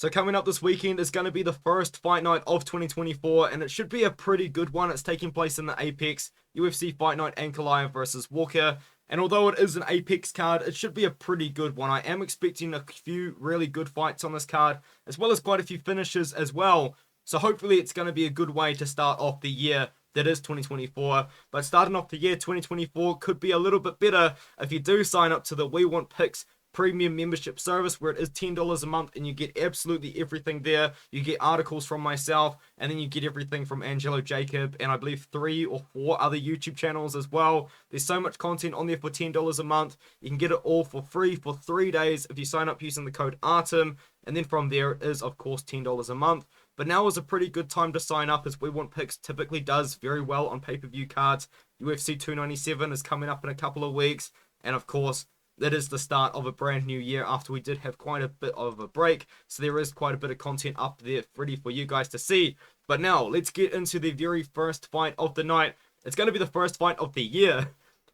So coming up this weekend is going to be the first fight night of 2024, and it should be a pretty good one. It's taking place in the Apex UFC Fight Night Ankalaev versus Walker. And although it is an Apex card, it should be a pretty good one. I am expecting a few really good fights on this card, as well as quite a few finishes as well. So hopefully it's going to be a good way to start off the year that is 2024. But starting off the year 2024 could be a little bit better if you do sign up to the We Want Picks premium membership service, where it is $10 a month and you get absolutely everything there. You get articles from myself, and then you get everything from Angelo Jacob, and I believe 3 or 4 other YouTube channels as well. There's so much content on there for $10 a month. You can get it all for free for 3 days if you sign up using the code ARTEM, and then from there it is of course $10 a month. But now is a pretty good time to sign up, as We Want Picks typically does very well on pay-per-view cards. UFC 297 is coming up in a couple of weeks, and of course that is the start of a brand new year after we did have quite a bit of a break. So there is quite a bit of content up there ready for you guys to see. But now, let's get into the very first fight of the night. It's going to be the first fight of the year.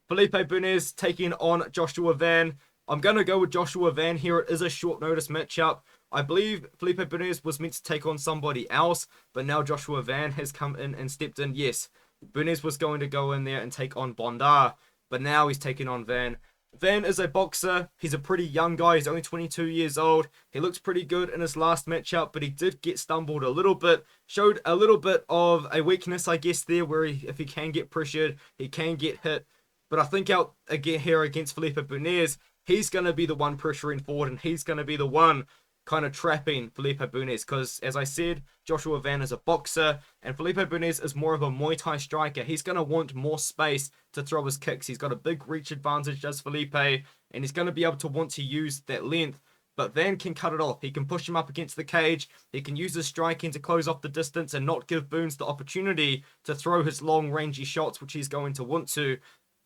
Felipe Bunes taking on Joshua Van. I'm going to go with Joshua Van here. It is a short notice matchup. I believe Felipe Bunes was meant to take on somebody else, but now Joshua Van has come in and stepped in. Yes, Bunes was going to go in there and take on Bondar, but now he's taking on Van. Van is a boxer. He's a pretty young guy. He's only 22 years old. He looks pretty good in his last matchup, but he did get stumbled a little bit. Showed a little bit of a weakness, I guess, there, where if he can get pressured, he can get hit. But I think out again here against Felipe Bunes, he's going to be the one pressuring forward, and he's going to be the one kind of trapping Felipe Bunes, because as I said, Joshua Van is a boxer and Felipe Bunes is more of a Muay Thai striker. He's going to want more space to throw his kicks. He's got a big reach advantage, does Felipe, and he's going to be able to want to use that length. But Van can cut it off. He can push him up against the cage. He can use his striking to close off the distance and not give Bunes the opportunity to throw his long rangy shots, which he's going to want to.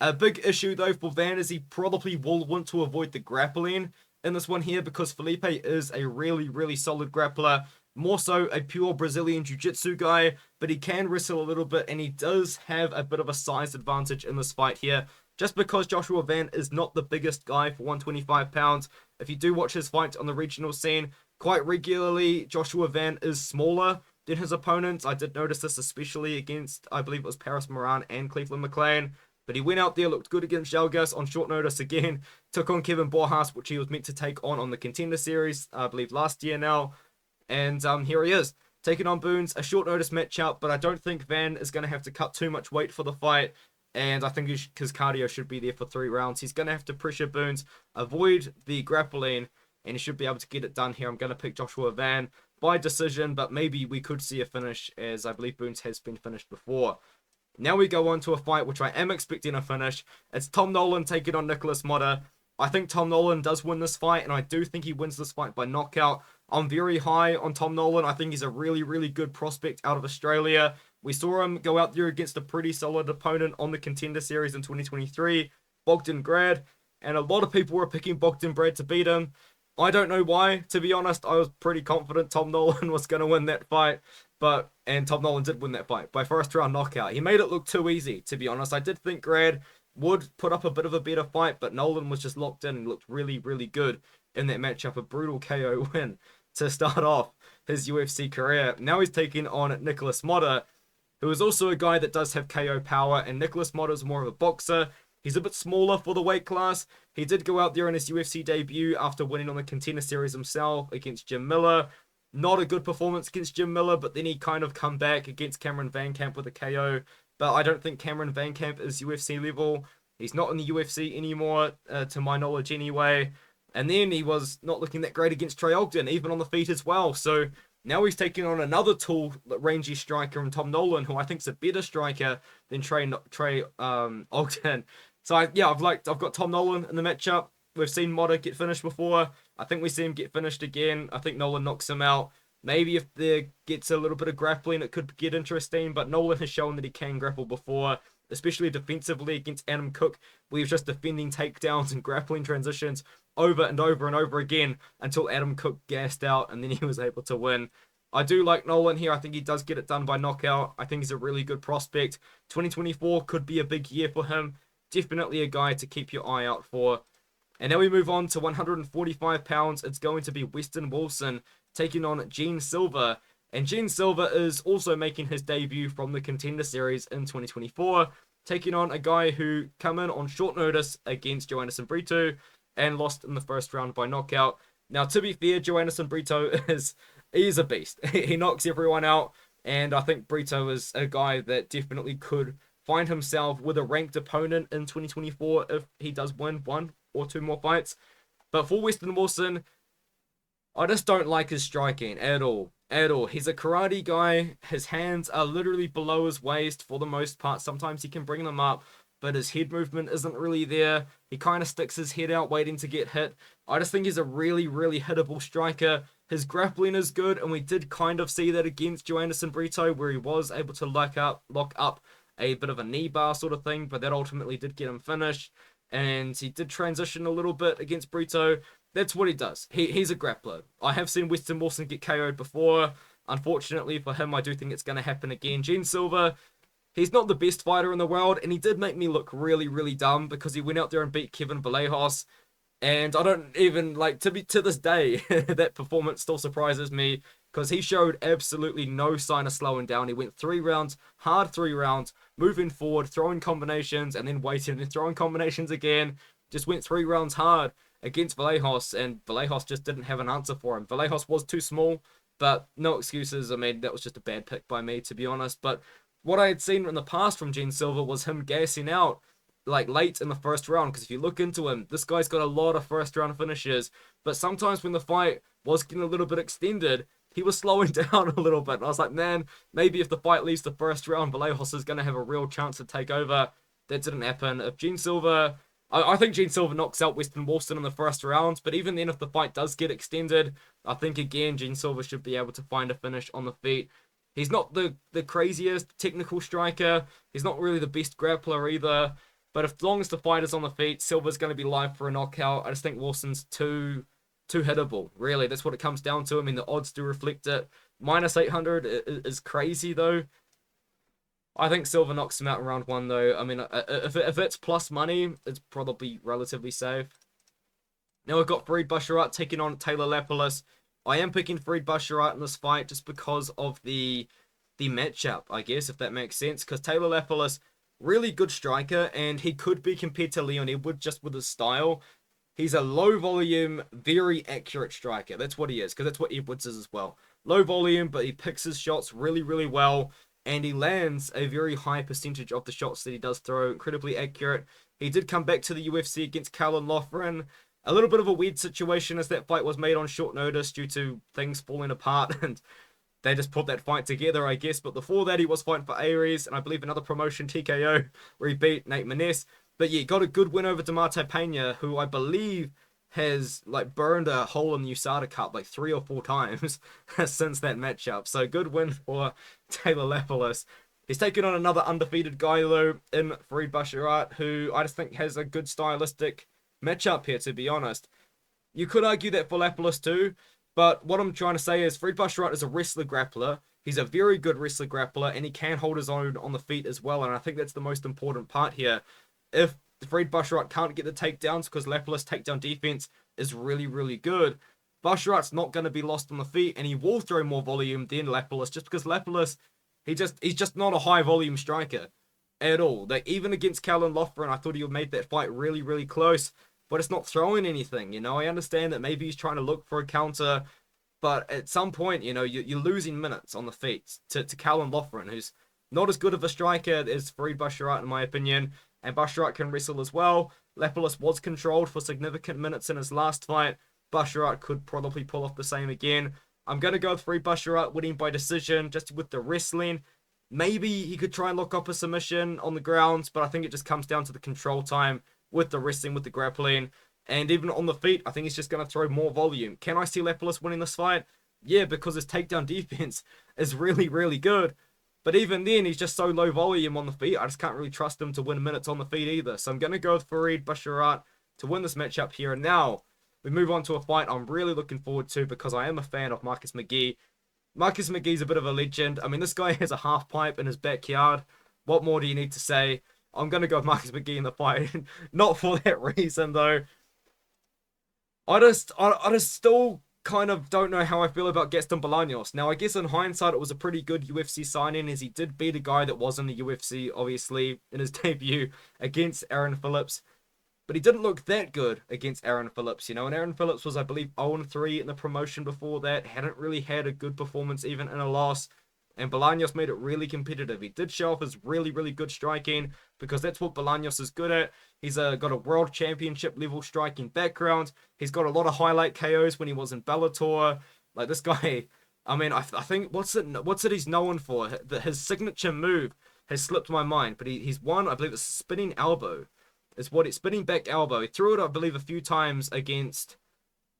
A big issue though for Van is he probably will want to avoid the grappling in this one here, because Felipe is a really solid grappler, more so a pure Brazilian Jiu-Jitsu guy, but he can wrestle a little bit, and he does have a bit of a size advantage in this fight here, just because Joshua Van is not the biggest guy for 125 pounds. If you do watch his fights on the regional scene, quite regularly Joshua Van is smaller than his opponents. I did notice this especially against, I believe it was Paris Moran and Cleveland McLean. But he went out there, looked good against Jalgas on short notice again. Took on Kevin Borjas, which he was meant to take on the Contender Series, I believe last year now. And here he is, taking on Bunes, a short notice matchup. But I don't think Van is going to have to cut too much weight for the fight. And I think his cardio should be there for 3 rounds. He's going to have to pressure Bunes, avoid the grappling, and he should be able to get it done here. I'm going to pick Joshua Van by decision, but maybe we could see a finish, as I believe Bunes has been finished before. Now we go on to a fight which I am expecting a finish. It's Tom Nolan taking on Nikolas Motta. I think Tom Nolan does win this fight, and I do think he wins this fight by knockout. I'm very high on Tom Nolan. I think he's a really good prospect out of Australia. We saw him go out there against a pretty solid opponent on the Contender Series in 2023, Bogdan Grad, and a lot of people were picking Bogdan Grad to beat him. I don't know why, to be honest. I was pretty confident Tom Nolan was going to win that fight. And Tom Nolan did win that fight by first round knockout. He made it look too easy, to be honest. I did think Grad would put up a bit of a better fight, but Nolan was just locked in and looked really good in that matchup. A brutal KO win to start off his UFC career. Now he's taking on Nikolas Motta, who is also a guy that does have KO power, and Nikolas Motta is more of a boxer. He's a bit smaller for the weight class. He did go out there in his UFC debut after winning on the Contender Series himself against Jim Miller. Not a good performance against Jim Miller, but then he kind of come back against Cameron Van Camp with a KO. But I don't think Cameron Van Camp is UFC level. He's not in the UFC anymore, to my knowledge anyway. And then he was not looking that great against Trey Ogden, even on the feet as well. So now he's taking on another tall, rangy striker in Tom Nolan, who I think is a better striker than Trey Ogden. So I've got Tom Nolan in the matchup. We've seen Motta get finished before. I think we see him get finished again. I think Nolan knocks him out. Maybe if there gets a little bit of grappling, it could get interesting. But Nolan has shown that he can grapple before, especially defensively against Adam Cook, where he was just defending takedowns and grappling transitions over and over again until Adam Cook gassed out, and then he was able to win. I do like Nolan here. I think he does get it done by knockout. I think he's a really good prospect. 2024 could be a big year for him. Definitely a guy to keep your eye out for. And now we move on to 145 pounds. It's going to be Westin Wilson taking on Gene Silva. And Gene Silva is also making his debut from the Contender Series in 2024, taking on a guy who came in on short notice against Joanderson Brito and lost in the first round by knockout. Now, to be fair, Joanderson Brito he's a beast. He knocks everyone out, and I think Brito is a guy that definitely could find himself with a ranked opponent in 2024 if he does win 1 or 2 more fights. But for Westin Wilson, I just don't like his striking at all. At all. He's a karate guy. His hands are literally below his waist for the most part. Sometimes he can bring them up, but his head movement isn't really there. He kind of sticks his head out waiting to get hit. I just think he's a really, really hittable striker. His grappling is good, and we did kind of see that against Joanderson Brito, where he was able to lock up a bit of a knee bar sort of thing, but that ultimately did get him finished. And he did transition a little bit against Brito. That's what he does. He's a grappler. I have seen Westin Wilson get KO'd before. Unfortunately for him, I do think it's going to happen again. Gene Silva, he's not the best fighter in the world, and he did make me look really, really dumb because he went out there and beat Kevin Vallejos. And I don't even, to this day, that performance still surprises me because he showed absolutely no sign of slowing down. He went 3 rounds, hard 3 rounds, moving forward, throwing combinations, and then waiting and throwing combinations again. Just went 3 rounds hard against Vallejos, and Vallejos just didn't have an answer for him. Vallejos was too small, but no excuses. I mean, that was just a bad pick by me, to be honest. But what I had seen in the past from Gene Silva was him gassing out late in the first round, because if you look into him, this guy's got a lot of first round finishes, but sometimes when the fight was getting a little bit extended, he was slowing down a little bit. And I was like, man, maybe if the fight leaves the first round, Vallejos is going to have a real chance to take over. That didn't happen. If Gene Silva, I think Gene Silva knocks out Westin Wilson in the first round, but even then, if the fight does get extended, I think again, Gene Silva should be able to find a finish on the feet. He's not the craziest technical striker. He's not really the best grappler either. But as long as the fight is on the feet, Silva's going to be live for a knockout. I just think Wilson's too hittable, really. That's what it comes down to. I mean, the odds do reflect it. Minus 800 is crazy, though. I think Silva knocks him out in round 1, though. I mean, if it's plus money, it's probably relatively safe. Now we've got Farid Bahsarat taking on Taylor Lapilus. I am picking Farid Bahsarat in this fight just because of the matchup, I guess, if that makes sense. Because Taylor Lapilus, really good striker, and he could be compared to Leon Edwards just with his style. He's a low volume, very accurate striker. That's what he is, because that's what Edwards is as well. Low volume, but he picks his shots really, really well, and he lands a very high percentage of the shots that he does throw. Incredibly accurate. He did come back to the UFC against Callan Loughran. A little bit of a weird situation as that fight was made on short notice due to things falling apart, and they just put that fight together, I guess. But before that, he was fighting for Aries, and I believe another promotion, TKO, where he beat Nate Maness. But yeah, got a good win over Damarte Pena, who I believe has burned a hole in the USADA Cup 3 or 4 times since that matchup. So good win for Taylor Lapilus. He's taken on another undefeated guy, though, in Farid Bahsarat, who I just think has a good stylistic matchup here, to be honest. You could argue that for Lapilus too, but what I'm trying to say is Farid Bahsarat is a wrestler grappler. He's a very good wrestler grappler, and he can hold his own on the feet as well, and I think that's the most important part here. If Farid Bahsarat can't get the takedowns because Lapilus' takedown defense is really, really good, Bahsarat's not going to be lost on the feet, and he will throw more volume than Lapilus, just because Lapilus, he's just not a high volume striker at all. Even against Callan Loughran, I thought he made that fight really, really close, but it's not throwing anything, I understand that maybe he's trying to look for a counter, but at some point, you're losing minutes on the feet to Callan Loughran, who's not as good of a striker as Farid Bahsarat, in my opinion, and Bahsarat can wrestle as well. Lapilus was controlled for significant minutes in his last fight. Bahsarat could probably pull off the same again. I'm going to go with Farid Bahsarat winning by decision, just with the wrestling. Maybe he could try and lock up a submission on the ground, but I think it just comes down to the control time with the wrestling, with the grappling. And even on the feet, I think he's just going to throw more volume. Can I see Lapilus winning this fight? Yeah, because his takedown defense is really, really good. But even then, he's just so low volume on the feet, I just can't really trust him to win minutes on the feet either. So I'm going to go with Farid Bahsarat to win this matchup here. And now, we move on to a fight I'm really looking forward to because I am a fan of Marcus McGhee. Marcus McGhee's a bit of a legend. I mean, this guy has a half pipe in his backyard. What more do you need to say? I'm going to go with Marcus McGhee in the fight. Not for that reason, though. I just still kind of don't know how I feel about Gaston Bolanos. Now, I guess in hindsight, it was a pretty good UFC signing, as he did beat a guy that was in the UFC, obviously, in his debut against Aaron Phillips. But he didn't look that good against Aaron Phillips, you know. And Aaron Phillips was, I believe, 0-3 in the promotion before that. Hadn't really had a good performance, even in a loss. And Bolanos made it really competitive. He did show off his really, really good striking, because that's what Bolanos is good at. He's got a world championship level striking background. He's got a lot of highlight KOs when he was in Bellator. Like, this guy, I mean, I think, what's it he's known for? His signature move has slipped my mind. But he's won, I believe it's spinning elbow. Spinning back elbow. He threw it, I believe, a few times against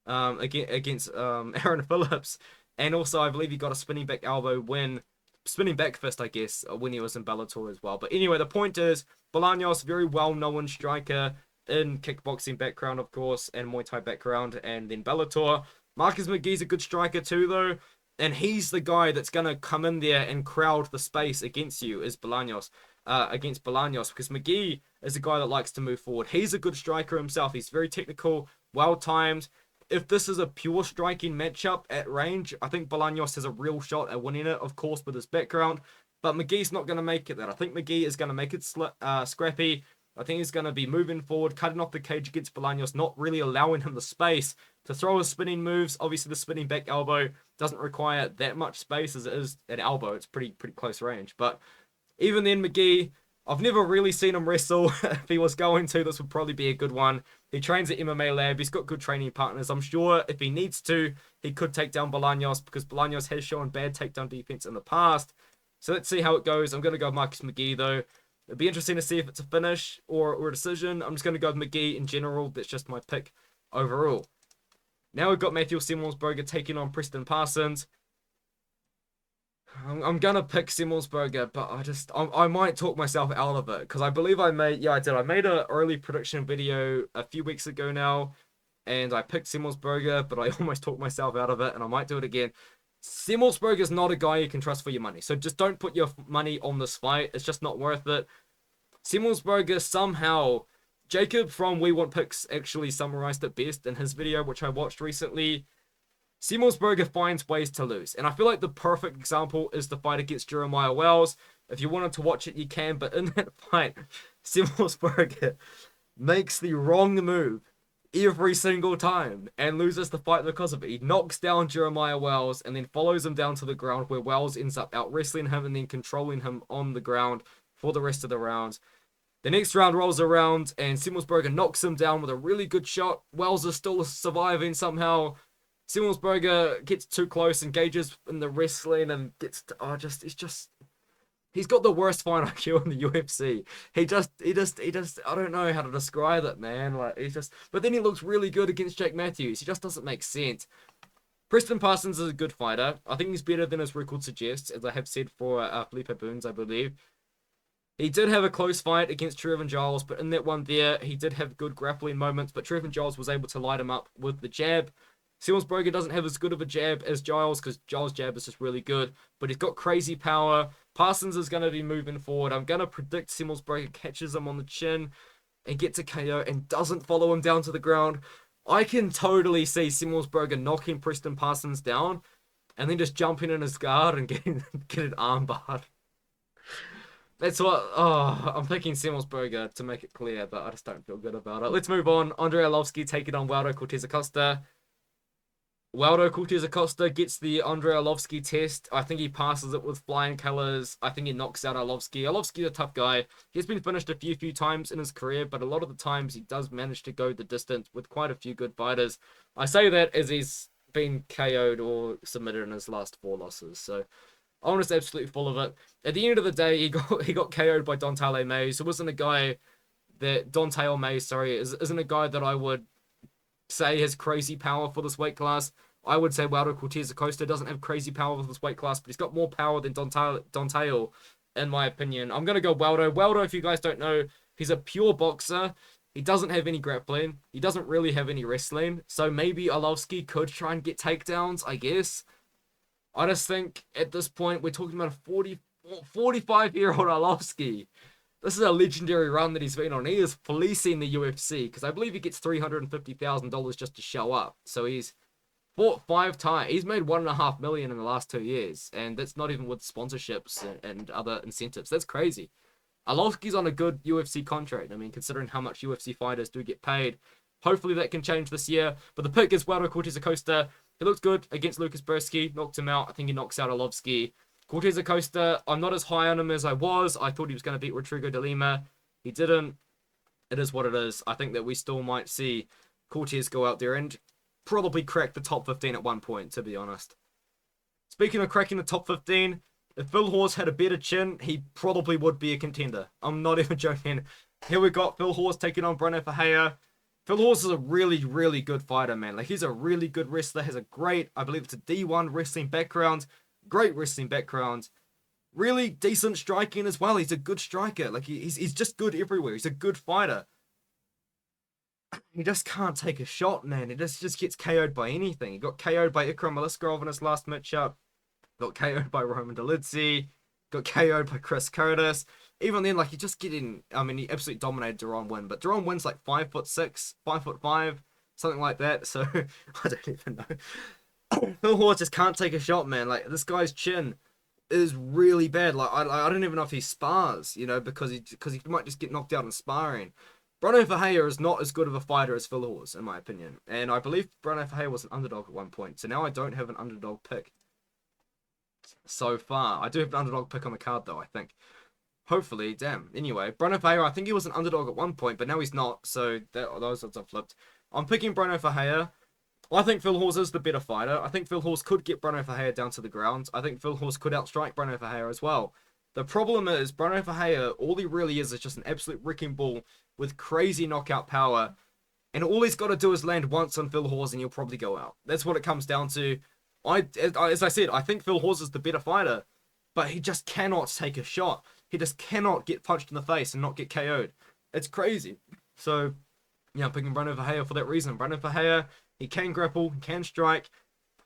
Aaron Phillips. And also, I believe he got a spinning back fist, I guess, when he was in Bellator as well. But anyway, the point is, Bolanos, very well-known striker in kickboxing background, of course, and Muay Thai background, and then Bellator. Marcus McGhee's a good striker too, though. And he's the guy that's going to come in there and crowd the space against you, is Bolanos. Against Bolanos, because McGhee is a guy that likes to move forward. He's a good striker himself. He's very technical, well-timed. If this is a pure striking matchup at range, I think Bolanos has a real shot at winning it, of course, with his background. But McGhee's not going to make it that. I think McGhee is going to make it scrappy. I think he's going to be moving forward, cutting off the cage against Bolanos, not really allowing him the space to throw his spinning moves. Obviously, the spinning back elbow doesn't require that much space as it is an elbow. It's pretty close range. But even then, McGhee, I've never really seen him wrestle. If he was going to, this would probably be a good one. He trains at MMA Lab. He's got good training partners. I'm sure if he needs to, he could take down Bolanos, because Bolanos has shown bad takedown defense in the past. So let's see how it goes. I'm going to go with Marcus McGhee, though. It'd be interesting to see if it's a finish or a decision. I'm just going to go with McGhee in general. That's just my pick overall. Now we've got Matheus Semelsberger taking on Preston Parsons. I'm gonna pick Semelsberger, but I might talk myself out of it, because I believe I made an early prediction video a few weeks ago now, and I picked Semelsberger, but I almost talked myself out of it, and I might do it again. Semelsberger is not a guy you can trust for your money, so just don't put your money on this fight. It's just not worth it. Semelsberger somehow, Jacob from We Want Picks actually summarized it best in his video, which I watched recently. Semelsberger finds ways to lose. And I feel like the perfect example is the fight against Jeremiah Wells. If you wanted to watch it, you can. But in that fight, Semelsberger makes the wrong move every single time and loses the fight because of it. He knocks down Jeremiah Wells and then follows him down to the ground, where Wells ends up out-wrestling him and then controlling him on the ground for the rest of the rounds. The next round rolls around and Semelsberger knocks him down with a really good shot. Wells is still surviving somehow. Semelsberger gets too close, engages in the wrestling, and gets to, he's got the worst fight IQ in the UFC. He just, I don't know how to describe it, man. Like, but then he looks really good against Jake Mathews. He just doesn't make sense. Preston Parsons is a good fighter. I think he's better than his record suggests, as I have said for Felipe Bunes, I believe. He did have a close fight against Trevin Giles, but in that one there, he did have good grappling moments, but Trevin Giles was able to light him up with the jab. Semelsberger doesn't have as good of a jab as Giles, because Giles' jab is just really good, but he's got crazy power. Parsons is going to be moving forward. I'm going to predict Semelsberger catches him on the chin and gets a KO and doesn't follow him down to the ground. I can totally see Semelsberger knocking Preston Parsons down and then just jumping in his guard and getting an armbar. That's what, I'm thinking Semelsberger to make it clear, but I just don't feel good about it. Let's move on. Andrei Arlovski taking on Waldo Cortes-Acosta. Waldo Cortes-Acosta gets the Andrei Arlovski test. I think he passes it with flying colors. I think he knocks out Arlovski. Arlovski's a tough guy. He's been finished a few times in his career, but a lot of the times he does manage to go the distance with quite a few good fighters. I say that as he's been KO'd or submitted in his last 4 losses. So I'm just absolutely full of it. At the end of the day, he got KO'd by Dontale Mays, who wasn't a guy that isn't a guy that I would say has crazy power for this weight class. I would say Waldo Cortes-Acosta doesn't have crazy power for this weight class, but he's got more power than Dontale, in my opinion. I'm going to go Waldo. Waldo, if you guys don't know, he's a pure boxer. He doesn't have any grappling. He doesn't really have any wrestling. So maybe Arlovski could try and get takedowns, I guess. I just think at this point, we're talking about a 45-year-old Arlovski. This is a legendary run that he's been on. He is policing the UFC, because I believe he gets $350,000 just to show up. So he's fought 5 times. He's made 1.5 million in the last 2 years, and that's not even with sponsorships and other incentives. That's crazy. Arlovski's on a good UFC contract. I mean, considering how much UFC fighters do get paid, hopefully that can change this year. But the pick is Waldo Cortes-Acosta. He looks good against Lucas Bursky. Knocked him out. I think he knocks out Arlovski. Cortes-Acosta, I'm not as high on him as I was. I thought he was going to beat Rodrigo de Lima. He didn't. It is what it is. I think that we still might see Cortes go out there and probably crack the top 15 at one point, to be honest. Speaking of cracking the top 15, if Phil Hawes had a better chin, he probably would be a contender. I'm not even joking. Here we got Phil Hawes taking on Brunno Ferreira. Phil Hawes is a really, really good fighter, man. Like, he's a really good wrestler. Has a great, I believe it's a D1 wrestling background. Great wrestling background. Really decent striking as well. He's a good striker. Like, he's just good everywhere. He's a good fighter. He just can't take a shot, man. He just gets KO'd by anything. He got KO'd by Ikram Maliskarov in his last matchup. Got KO'd by Roman Dolidze. Got KO'd by Chris Curtis. Even then, like, he just getting... I mean, he absolutely dominated Deron Winn. But Deron Winn's like 5'6", 5'5", something like that. So, I don't even know. Phil Hawes just can't take a shot, man. Like, this guy's chin is really bad. Like, I don't even know if he spars, you know, because he might just get knocked out in sparring. Brunno Ferreira is not as good of a fighter as Phil Hawes, in my opinion. And I believe Brunno Ferreira was an underdog at one point. So now I don't have an underdog pick so far. I do have an underdog pick on the card, though, I think. Hopefully, damn. Anyway, Brunno Ferreira, I think he was an underdog at one point, but now he's not. So those odds are flipped. I'm picking Brunno Ferreira. I think Phil Hawes is the better fighter. I think Phil Hawes could get Brunno Ferreira down to the ground. I think Phil Hawes could outstrike Brunno Ferreira as well. The problem is, Brunno Ferreira, all he really is just an absolute wrecking ball with crazy knockout power. And all he's got to do is land once on Phil Hawes and he'll probably go out. That's what it comes down to. As I said, I think Phil Hawes is the better fighter. But he just cannot take a shot. He just cannot get punched in the face and not get KO'd. It's crazy. So, yeah, I'm picking Brunno Ferreira for that reason. Brunno Ferreira, he can grapple, he can strike.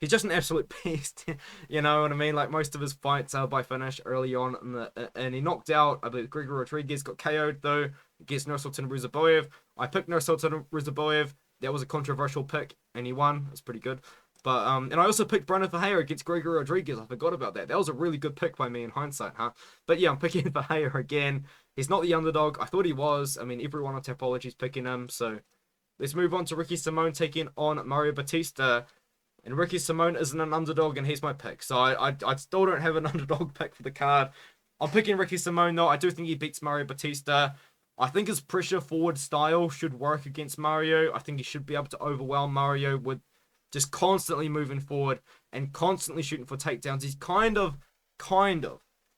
He's just an absolute beast. You know what I mean? Like, most of his fights are by finish early on. And he knocked out, I believe, Grigor Rodriguez got KO'd, though, against Nursultan Ruzaboyev. I picked Nursultan Ruzaboyev. That was a controversial pick, and he won. That's pretty good. But, and I also picked Brunno Ferreira against Grigor Rodriguez. I forgot about that. That was a really good pick by me in hindsight, huh? But yeah, I'm picking Ferreira again. He's not the underdog. I thought he was. I mean, everyone on Tapology is picking him. So let's move on to Ricky Simone taking on Mario Bautista. And Ricky Simone isn't an underdog, and he's my pick. So I still don't have an underdog pick for the card. I'm picking Ricky Simone, though. I do think he beats Mario Bautista. I think his pressure forward style should work against Mario. I think he should be able to overwhelm Mario with just constantly moving forward and constantly shooting for takedowns. He's kind of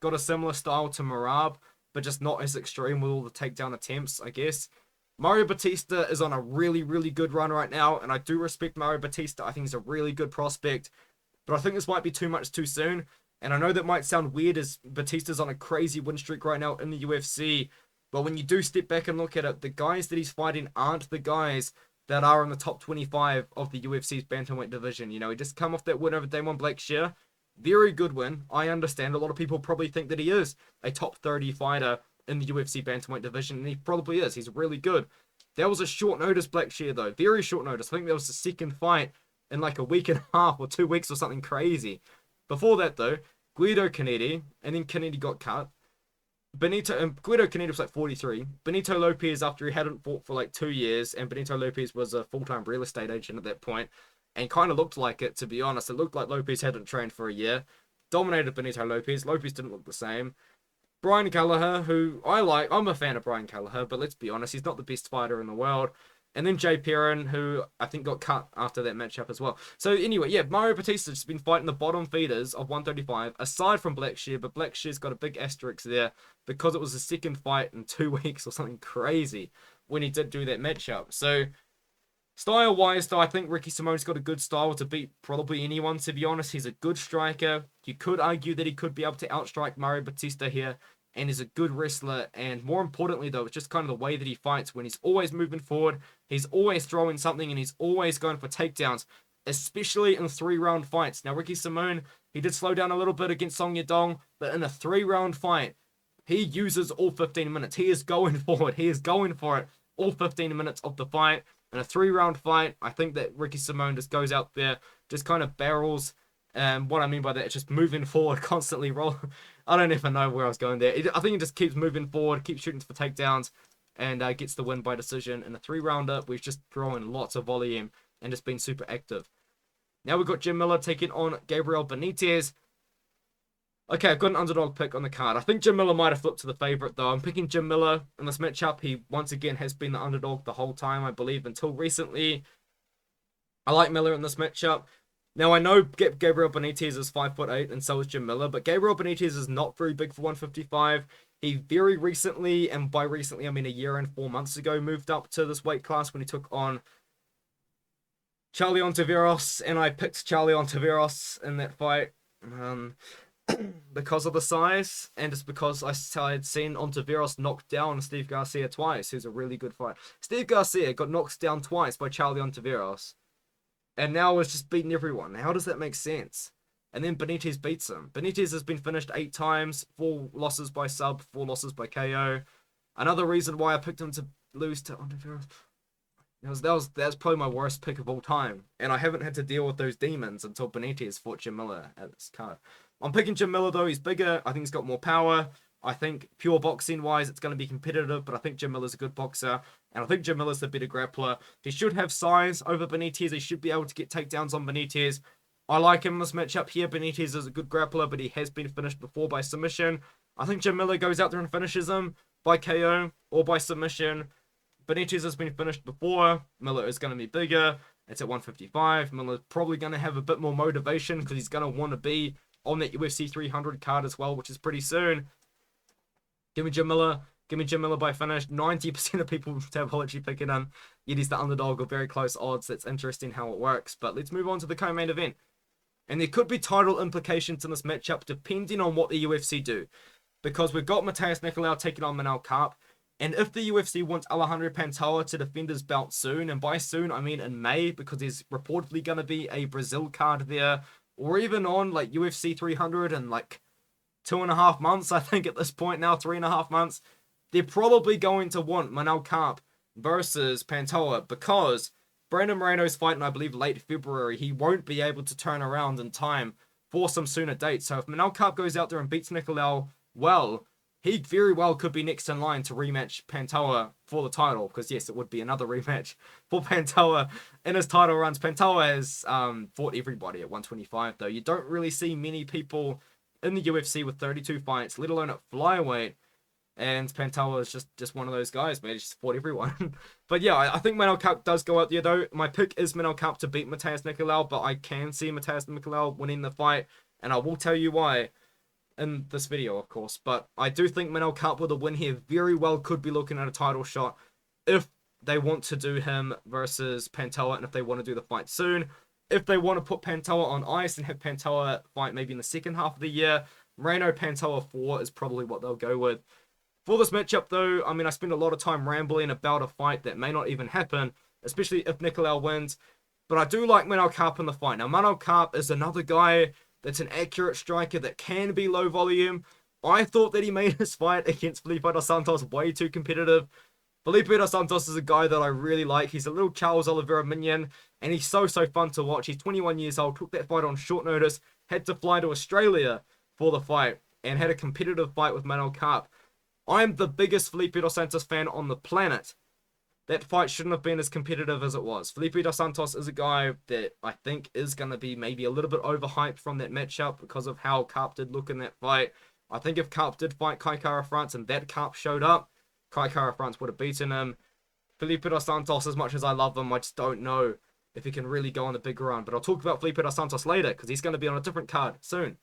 got a similar style to Merab, but just not as extreme with all the takedown attempts, I guess. Mario Bautista is on a really, really good run right now, and I do respect Mario Bautista. I think he's a really good prospect, but I think this might be too much too soon. And I know that might sound weird as Bautista's on a crazy win streak right now in the UFC, but when you do step back and look at it, the guys that he's fighting aren't the guys that are in the top 25 of the UFC's bantamweight division. You know, he just come off that win over Damon Blackshear. Very good win. I understand a lot of people probably think that he is a top 30 fighter in the UFC bantamweight division, and he probably is. He's really good. That was a short notice Blackshear, though. Very short notice. I think that was the second fight in like a week and a half or 2 weeks or something crazy. Before that, though, Guido Canedi, and then Canedi got cut. Guido Canedi was like 43. Benito Lopez, after he hadn't fought for like 2 years, and Benito Lopez was a full-time real estate agent at that point, and kind of looked like it, to be honest. It looked like Lopez hadn't trained for a year. Dominated Benito Lopez. Lopez didn't look the same. Brian Kelleher, who I like. I'm a fan of Brian Kelleher, but let's be honest, he's not the best fighter in the world. And then Jay Perrin, who I think got cut after that matchup as well. So anyway, yeah, Mario Bautista's just been fighting the bottom feeders of 135, aside from Blackshear, but Blackshear's got a big asterisk there because it was the second fight in 2 weeks or something crazy when he did do that matchup. So style-wise, though, I think Ricky Simone's got a good style to beat probably anyone, to be honest. He's a good striker. You could argue that he could be able to outstrike Mario Bautista here, and is a good wrestler. And more importantly, though, it's just kind of the way that he fights when he's always moving forward, he's always throwing something, and he's always going for takedowns, especially in 3-round fights. Now, Ricky Simone, he did slow down a little bit against Song Yadong, but in a 3-round fight, he uses all 15 minutes. He is going for it. He is going for it all 15 minutes of the fight. In a 3-round fight, I think that Ricky Simone just goes out there just kind of barrels. What I mean by that is just moving forward, constantly roll. I don't even know where I was going there. I think he just keeps moving forward, keeps shooting for takedowns, and gets the win by decision in a 3-rounder. We've just thrown lots of volume and just been super active. Now we've got Jim Miller taking on Gabriel Benitez. Okay, I've got an underdog pick on the card. I think Jim Miller might have flipped to the favorite, though. I'm picking Jim Miller in this matchup. He, once again, has been the underdog the whole time, I believe, until recently. I like Miller in this matchup. Now, I know Gabriel Benitez is 5'8", and so is Jim Miller, but Gabriel Benitez is not very big for 155. He very recently, and by recently I mean a year and 4 months ago, moved up to this weight class when he took on Charlie Ontiveros, and I picked Charlie Ontiveros in that fight because of the size, and just because I had seen Ontiveros knock down Steve Garcia twice, who's a really good fighter. Steve Garcia got knocked down twice by Charlie Ontiveros, and now has just beaten everyone. How does that make sense? And then Benitez beats him. Benitez has been finished 8 times, 4 losses by sub, 4 losses by KO. Another reason why I picked him to lose to Ontiveros. That's probably my worst pick of all time. And I haven't had to deal with those demons until Benitez fought Jim Miller at this card. I'm picking Jim Miller, though. He's bigger. I think he's got more power. I think pure boxing-wise, it's going to be competitive, but I think Jim Miller's a good boxer, and I think Jim Miller's the better grappler. He should have size over Benitez. He should be able to get takedowns on Benitez. I like him in this matchup here. Benitez is a good grappler, but he has been finished before by submission. I think Jim Miller goes out there and finishes him by KO or by submission. Benitez has been finished before. Miller is going to be bigger. It's at 155. Miller's probably going to have a bit more motivation because he's going to want to be on that UFC 300 card as well, which is pretty soon. Give me Jim Miller. Give me Jim Miller by finish. 90% of people have literally picking him. Yet he's the underdog with very close odds. That's interesting how it works. But let's move on to the co-main event. And there could be title implications in this matchup depending on what the UFC do. Because we've got Matheus Nicolau taking on Manel Kape. And if the UFC wants Alejandro Pantoja to defend his belt soon, and by soon I mean in May, because there's reportedly going to be a Brazil card there, or even on like UFC 300 and like 2.5 months, I think at this point now, 3.5 months, they're probably going to want Manel Kape versus Pantoja because Brandon Moreno's fighting, I believe, late February. He won't be able to turn around in time for some sooner dates. So if Manel Kape goes out there and beats Nicolau, well, he very well could be next in line to rematch Pantoja for the title. Because yes, it would be another rematch for Pantoja in his title runs. Pantoja has fought everybody at 125, though. You don't really see many people in the UFC with 32 fights, let alone at flyweight. And Pantoja is just one of those guys, man. He's just fought everyone. But yeah, I think Manel Kape does go out there, though. My pick is Manel Kape to beat Matheus Nicolau, but I can see Matheus Nicolau winning the fight. And I will tell you why in this video, of course. But I do think Manel Kape with a win here very well could be looking at a title shot if they want to do him versus Pantoja and if they want to do the fight soon. If they want to put Pantoja on ice and have Pantoja fight maybe in the second half of the year, Moreno-Pantoja 4 is probably what they'll go with. For this matchup, though, I mean, I spend a lot of time rambling about a fight that may not even happen, especially if Nicolau wins. But I do like Manel Kape in the fight. Now, Manel Kape is another guy that's an accurate striker that can be low volume. I thought that he made his fight against Felipe dos Santos way too competitive. Felipe dos Santos is a guy that I really like. He's a little Charles Oliveira minion, and he's so fun to watch. He's 21 years old, took that fight on short notice, had to fly to Australia for the fight, and had a competitive fight with Manel Kape. I'm the biggest Felipe dos Santos fan on the planet. That fight shouldn't have been as competitive as it was. Felipe dos Santos is a guy that I think is going to be maybe a little bit overhyped from that matchup because of how Kape did look in that fight. I think if Kape did fight Kai Kara-France and that Kape showed up, Kai Kara-France would have beaten him. Felipe dos Santos, as much as I love him, I just don't know if he can really go on the big run. But I'll talk about Felipe dos Santos later because he's going to be on a different card soon.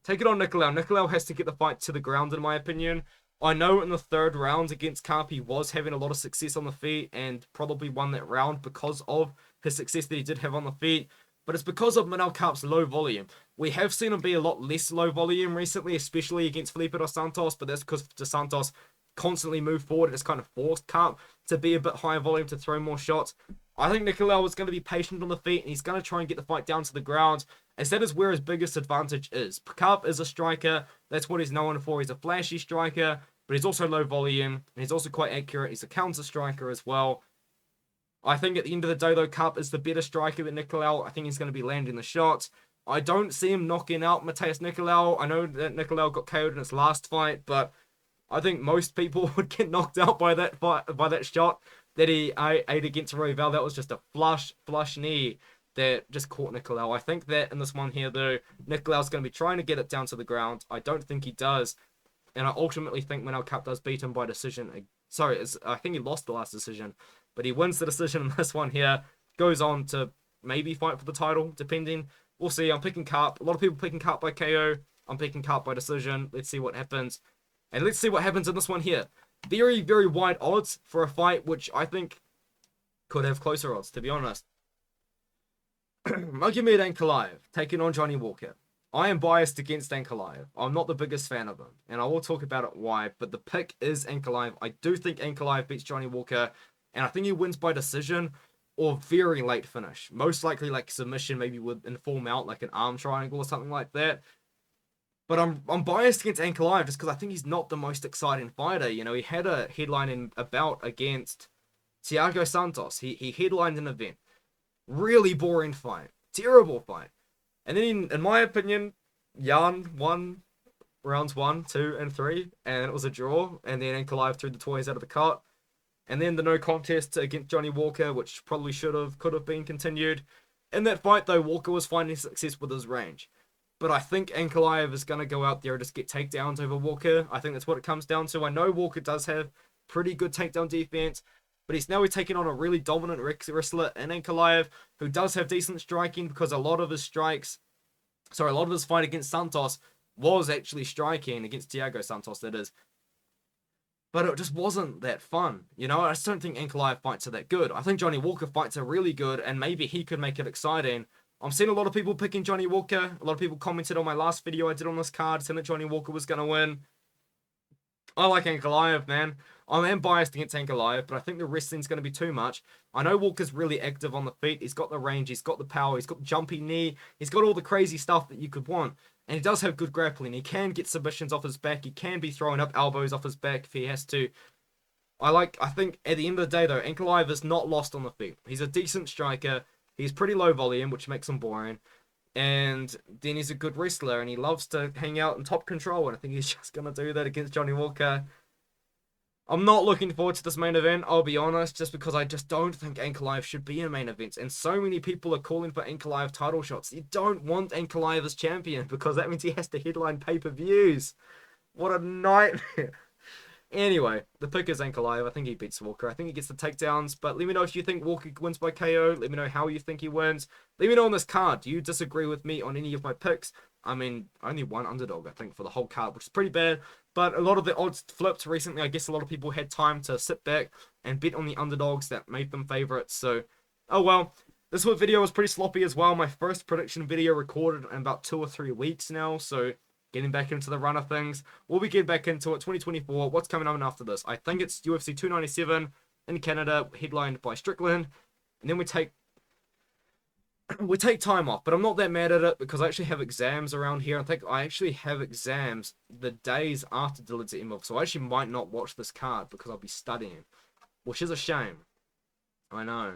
Take it on Nicolau. Nicolau has to get the fight to the ground, in my opinion. I know in the third round against Kape, he was having a lot of success on the feet and probably won that round because of his success that he did have on the feet. But it's because of Manel Kape's low volume. We have seen him be a lot less low volume recently, especially against Felipe dos Santos, but that's because dos Santos constantly moved forward and it's kind of forced Kape to be a bit higher volume, to throw more shots. I think Nicolau is going to be patient on the feet and he's going to try and get the fight down to the ground, as that is where his biggest advantage is. Kape is a striker. That's what he's known for. He's a flashy striker, but he's also low volume, and he's also quite accurate. He's a counter striker as well. I think at the end of the day, though, Cup is the better striker than Nicolau. I think he's going to be landing the shots. I don't see him knocking out Matheus Nicolau. I know that Nicolau got KO'd in his last fight, but I think most people would get knocked out by that fight, by that shot that he ate against Royval. That was just a flush knee that just caught Nicolau. I think that in this one here, though, Nicolau's going to be trying to get it down to the ground. I don't think he does. And I ultimately think Manel Cup does beat him by decision. Sorry, I think he lost the last decision. But he wins the decision in this one here. Goes on to maybe fight for the title, depending. We'll see. I'm picking Cup. A lot of people picking Cup by KO. I'm picking Cup by decision. Let's see what happens. And let's see what happens in this one here. Very, very wide odds for a fight, which I think could have closer odds, to be honest. Magomed Ankalaev taking on Johnny Walker. I am biased against Ankalaev. I'm not the biggest fan of him, and I will talk about it why, but the pick is Ankalaev. I do think Ankalaev beats Johnny Walker, and I think he wins by decision or very late finish. Most likely like submission, maybe with inform out like an arm triangle or something like that. But I'm biased against Ankalaev just because I think he's not the most exciting fighter. You know, he had a headline in a bout against Thiago Santos. He headlined an event. Really boring fight. Terrible fight. And then, in my opinion, Jan won rounds 1, 2, and 3. And it was a draw. And then Ankalaev threw the toys out of the cart. And then the no contest against Johnny Walker, which probably could have been continued. In that fight, though, Walker was finding success with his range. But I think Ankalaev is going to go out there and just get takedowns over Walker. I think that's what it comes down to. I know Walker does have pretty good takedown defense, but he's taking on a really dominant wrestler in Ankalaev, who does have decent striking because a lot of his fight against Santos was actually striking against Thiago Santos, that is. But it just wasn't that fun. You know, I just don't think Ankalaev fights are that good. I think Johnny Walker fights are really good, and maybe he could make it exciting. I'm seeing a lot of people picking Johnny Walker. A lot of people commented on my last video I did on this card, saying that Johnny Walker was going to win. I like Ankalaev, man. I am biased against Ankalaev, but I think the wrestling's going to be too much. I know Walker's really active on the feet. He's got the range. He's got the power. He's got the jumpy knee. He's got all the crazy stuff that you could want. And he does have good grappling. He can get submissions off his back. He can be throwing up elbows off his back if he has to. I think at the end of the day, though, Ankalaev is not lost on the feet. He's a decent striker. He's pretty low volume, which makes him boring. And then he's a good wrestler, and he loves to hang out in top control, and I think he's just going to do that against Johnny Walker. I'm not looking forward to this main event, I'll be honest, just because I just don't think Ankalaev should be in main events. And so many people are calling for Ankalaev title shots. You don't want Ankalaev as champion, because that means he has to headline pay-per-views. What a nightmare. Anyway, the pick is Ankalaev. I think he beats Walker. I think he gets the takedowns. But let me know if you think Walker wins by KO. Let me know how you think he wins. Let me know on this card. Do you disagree with me on any of my picks? I mean, only one underdog, I think, for the whole card, which is pretty bad. But a lot of the odds flipped recently. I guess a lot of people had time to sit back and bet on the underdogs that made them favorites. So, oh well. This video was pretty sloppy as well. My first prediction video recorded in about 2 or 3 weeks now. So, getting back into the run of things. We'll be getting back into it. 2024. What's coming up after this? I think it's UFC 297 in Canada, headlined by Strickland. And then we take time off. But I'm not that mad at it because I actually have exams around here. I think I actually have exams the days after Dillid's Imov. So I actually might not watch this card because I'll be studying. Which is a shame. I know.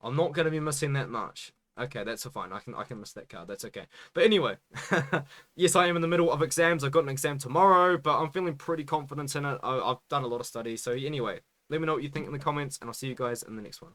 I'm not going to be missing that much. Okay, that's fine. I can miss that card. That's okay. But anyway, yes, I am in the middle of exams. I've got an exam tomorrow, but I'm feeling pretty confident in it. I've done a lot of study. So anyway, let me know what you think in the comments, and I'll see you guys in the next one.